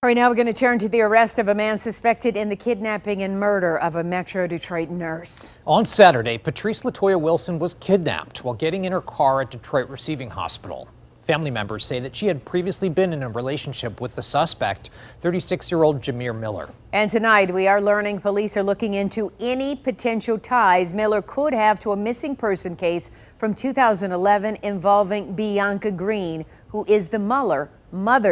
All right, now we're going to turn to the arrest of a man suspected in the kidnapping and murder of a Metro Detroit nurse. On Saturday, Patrice Wilson was kidnapped while getting in her car at Detroit Receiving Hospital. Family members say that she had previously been in a relationship with the suspect, 36-year-old Jamir Miller. And tonight, we are learning police are looking into any potential ties Miller could have to a missing person case from 2011 involving Bianca Green, who is the mother,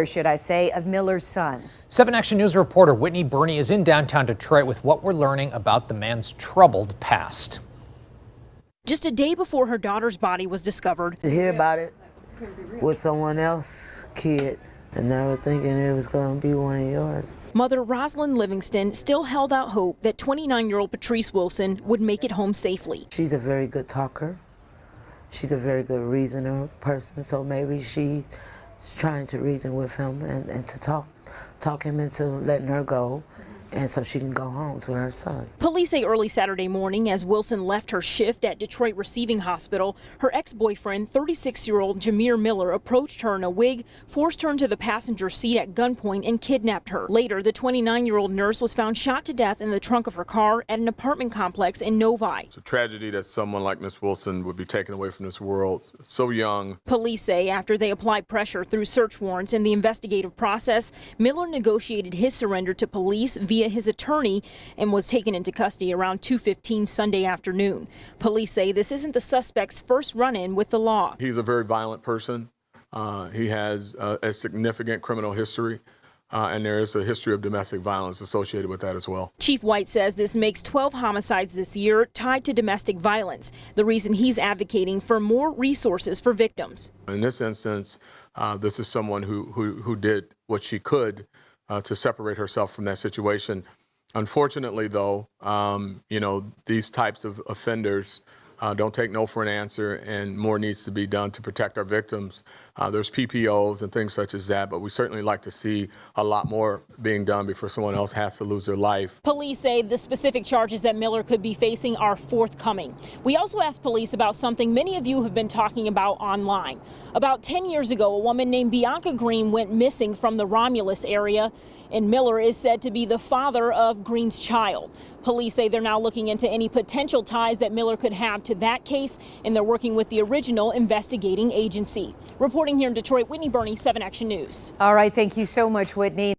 should I say, of Miller's son. 7 Action News reporter Whitney Burney is in downtown Detroit with what we're learning about the man's troubled past. Just a day before her daughter's body was discovered, To hear about it with someone else's kid and never thinking it was going to be one of yours. Mother Rosalind Livingston still held out hope that 29-year-old Patrice Wilson would make it home safely. She's a very good talker. She's a very good reasoner person, so maybe she's trying to reason with him and to talk him into letting her go, and so she can go home to her son. Police say early Saturday morning, as Wilson left her shift at Detroit Receiving Hospital, her ex-boyfriend, 36-year-old Jamir Miller, approached her in a wig, forced her into the passenger seat at gunpoint, and kidnapped her. Later, the 29-year-old nurse was found shot to death in the trunk of her car at an apartment complex in Novi. It's a tragedy that someone like Miss Wilson would be taken away from this world so young. Police say after they applied pressure through search warrants in the investigative process, Miller negotiated his surrender to police via his attorney and was taken into custody around 2:15 Sunday afternoon. Police say this isn't the suspect's first run-in with the law. He's a very violent person. He has a significant criminal history, and there is a history of domestic violence associated with that as well. Chief White says this makes 12 homicides this year tied to domestic violence, the reason he's advocating for more resources for victims. In this instance, this is someone who did what she could to separate herself from that situation. Unfortunately, though, these types of offenders don't take no for an answer, and more needs to be done to protect our victims. There's PPOs and things such as that, but we certainly like to see a lot more being done before someone else has to lose their life. Police say the specific charges that Miller could be facing are forthcoming. We also asked police about something many of you have been talking about online. About 10 years ago, a woman named Bianca Green went missing from the Romulus area, and Miller is said to be the father of Green's child. Police say they're now looking into any potential ties that Miller could have to that case, and they're working with the original investigating agency. Reporting here in Detroit, Whitney Burney, 7 Action News. All right, thank you so much, Whitney.